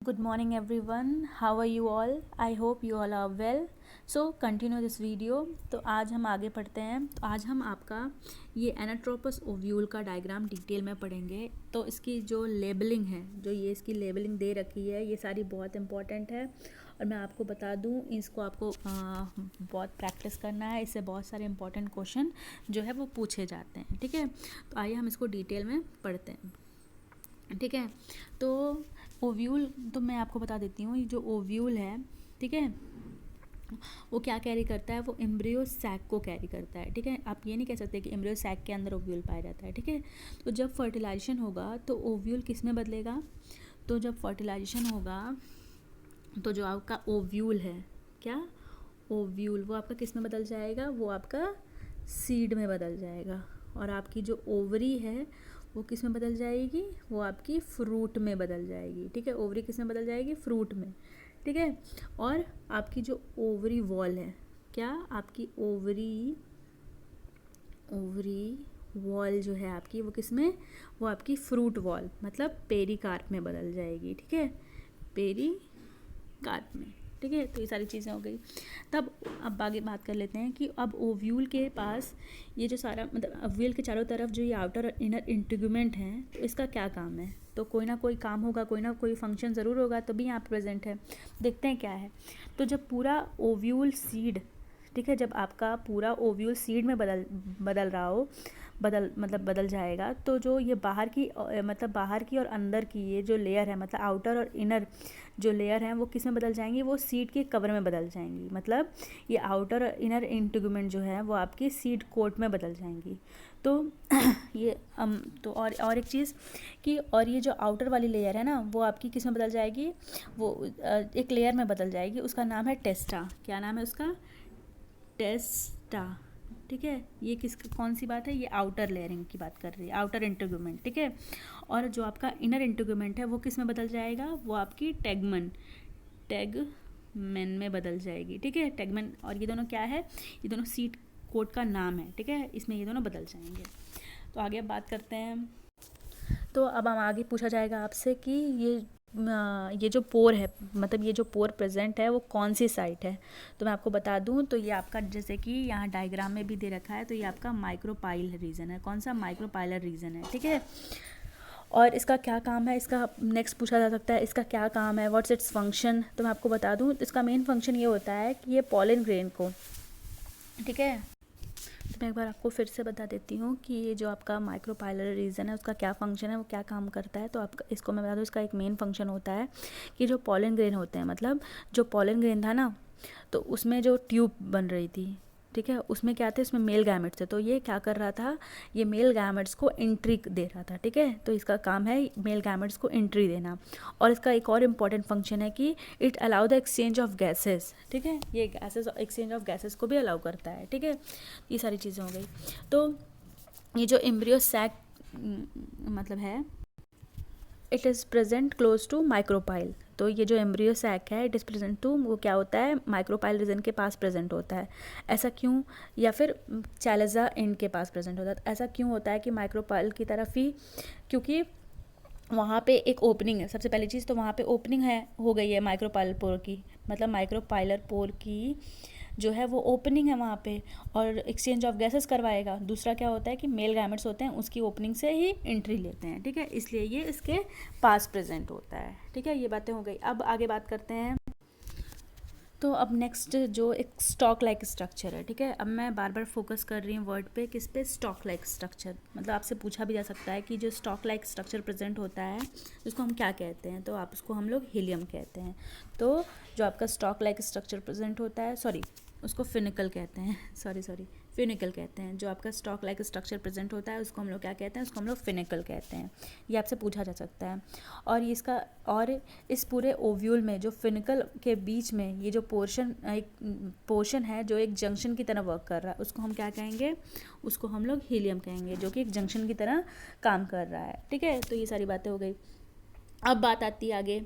Good morning everyone. How are you all? I hope you all are well. So continue this video. तो आज हम आगे पढ़ते हैं. तो आज हम आपका ये एनाट्रोपस ओव्यूल का डायग्राम डिटेल में पढ़ेंगे. तो इसकी जो लेबलिंग है, जो ये इसकी लेबलिंग दे रखी है, ये सारी बहुत इंपॉर्टेंट है. और मैं आपको बता दूं, इसको आपको बहुत प्रैक्टिस करना है. इससे बहुत सारे इंपॉर्टेंट क्वेश्चन जो है वो पूछे जाते हैं. ठीक है, तो आइए हम इसको डिटेल में पढ़ते हैं. ठीक है, तो ओव्यूल, तो मैं आपको बता देती हूँ, ये जो ओव्यूल है, ठीक है, वो क्या कैरी करता है, वो एम्ब्रियो सैक को कैरी करता है. ठीक है, आप ये नहीं कह सकते कि एम्ब्रियो सैक के अंदर ओव्यूल पाया जाता है. ठीक है, तो जब फर्टिलाइजेशन होगा तो ओव्यूल किस में बदलेगा, तो जब फर्टिलाइजेशन होगा तो जो आपका ओव्यूल है, क्या ओव्यूल, वो आपका किस में बदल जाएगा, वो आपका सीड में बदल जाएगा. और आपकी जो ओवरी है वो किस में बदल जाएगी, वो आपकी फ्रूट में बदल जाएगी. ठीक है, ओवरी किस में बदल जाएगी, फ्रूट में. ठीक है, और आपकी जो ओवरी वॉल है, क्या आपकी ओवरी वॉल जो है आपकी, वो किस में, वो आपकी फ्रूट वॉल मतलब पेरिकार्प में बदल जाएगी. ठीक है, पेरिकार्प में. ठीक है, तो ये सारी चीज़ें हो गई. तब अब आगे बात कर लेते हैं कि अब ओव्यूल के पास ये जो सारा, मतलब ओव्यूल के चारों तरफ जो ये आउटर और इनर इंटीग्यूमेंट हैं, तो इसका क्या काम है, तो कोई ना कोई काम होगा, कोई ना कोई फंक्शन ज़रूर होगा, तभी यहाँ प्रेजेंट है. देखते हैं क्या है. तो जब पूरा ओव्यूल सीड, ठीक है, जब आपका पूरा ओव्यूल सीड में बदल रहा हो, बदल जाएगा, तो जो ये बाहर की और अंदर की ये जो लेयर है, मतलब आउटर और इनर जो लेयर हैं, वो किस में बदल जाएंगी, वो सीड के कवर में बदल जाएंगी. मतलब ये आउटर और इनर इंटीग्यूमेंट जो है वो आपकी सीड कोट में बदल जाएंगी. तो ये तो और एक चीज़ कि, और ये जो आउटर वाली लेयर है ना, वो आपकी किस में बदल जाएगी, वो एक लेयर में बदल जाएगी. उसका नाम है टेस्टा. क्या नाम है उसका, टेस्टा. ठीक है, ये कौन सी बात है, ये आउटर लेयरिंग की बात कर रही है, आउटर इंटीग्यूमेंट. ठीक है, और जो आपका इनर इंटीग्यूमेंट है वो किस में बदल जाएगा, वो आपकी टेगमेन में बदल जाएगी. ठीक है, टेगमेन. और ये दोनों क्या है, ये दोनों सीड कोट का नाम है. ठीक है, इसमें ये दोनों बदल जाएंगे. तो आगे अब बात करते हैं. तो अब हम आगे पूछा जाएगा आपसे कि ये जो पोर है, मतलब ये जो पोर प्रेजेंट है वो कौन सी साइट है. तो मैं आपको बता दूं, तो ये आपका, जैसे कि यहाँ डायग्राम में भी दे रखा है, तो ये आपका माइक्रोपाइल रीजन है. कौन सा, माइक्रोपाइलर रीजन है. ठीक है, और इसका क्या काम है, इसका नेक्स्ट पूछा जा सकता है, इसका क्या काम है, व्हाट्स इट्स फंक्शन. तो मैं आपको बता दूँ, इसका मेन फंक्शन ये होता है कि ये पॉलन ग्रेन को, ठीक है, तो मैं एक बार आपको फिर से बता देती हूँ कि ये जो आपका माइक्रोपाइलर रीजन है उसका क्या फंक्शन है, वो क्या काम करता है. तो आपका, इसको मैं बता दूँ, इसका एक मेन फंक्शन होता है कि जो पॉलन ग्रेन होते हैं, मतलब जो पॉलन ग्रेन था ना, तो उसमें जो ट्यूब बन रही थी, ठीक है, उसमें क्या थे, उसमें मेल गैमेट्स थे. तो ये क्या कर रहा था, ये मेल गैमेट्स को एंट्री दे रहा था. ठीक है, तो इसका काम है मेल गैमेट्स को एंट्री देना. और इसका एक और इम्पॉर्टेंट फंक्शन है कि it allow the exchange of gases. ठीक है, ये गैसेस, एक्सचेंज ऑफ गैसेस को भी अलाउ करता है. ठीक है, ये सारी चीज़ें हो गई. तो ये जो एम्ब्रियो सैक मतलब है, it is present close to micropyle. तो ये जो एम्ब्रियो सैक है, इट इज़ प्रेजेंट टू, वो क्या होता है, माइक्रोपाइल रीजन के पास प्रेजेंट होता है. ऐसा क्यों, या फिर चैलेजा एंड के पास प्रेजेंट होता है. ऐसा क्यों होता है कि माइक्रोपाइल की तरफ ही, क्योंकि वहाँ पे एक ओपनिंग है. सबसे पहली चीज़ तो वहाँ पे ओपनिंग है, हो गई है माइक्रोपाइलर पोर की, मतलब माइक्रोपाइलर पोर की जो है वो ओपनिंग है वहाँ पे, और एक्सचेंज ऑफ गैसेस करवाएगा. दूसरा क्या होता है कि मेल गैमेट्स होते हैं, उसकी ओपनिंग से ही एंट्री लेते हैं. ठीक है, इसलिए ये इसके पास प्रेजेंट होता है. ठीक है, ये बातें हो गई. अब आगे बात करते हैं. तो अब नेक्स्ट जो एक स्टॉक लाइक स्ट्रक्चर है. ठीक है, अब मैं बार बार फोकस कर रही हूँ वर्ड पे, किस पे, स्टॉक लाइक स्ट्रक्चर. मतलब आपसे पूछा भी जा सकता है कि जो स्टॉक लाइक स्ट्रक्चर प्रेजेंट होता है उसको हम क्या कहते हैं, तो आप उसको, हम लोग हीलियम कहते हैं. तो जो आपका स्टॉक लाइक स्ट्रक्चर प्रेजेंट होता है, सॉरी उसको फिनिकल कहते हैं, सॉरी फिनिकल कहते हैं. जो आपका स्टॉक लाइक स्ट्रक्चर प्रेजेंट होता है उसको हम लोग क्या कहते हैं, उसको हम लोग फिनिकल कहते हैं. ये आपसे पूछा जा सकता है. और इसका, और इस पूरे ओव्यूल में जो फिनिकल के बीच में ये जो पोर्शन है जो एक जंक्शन की तरह वर्क कर रहा है, उसको हम क्या कहेंगे, उसको हम लोग हीलियम कहेंगे, जो कि एक जंक्शन की तरह काम कर रहा है. ठीक है, तो ये सारी बातें हो गई. अब बात आती है आगे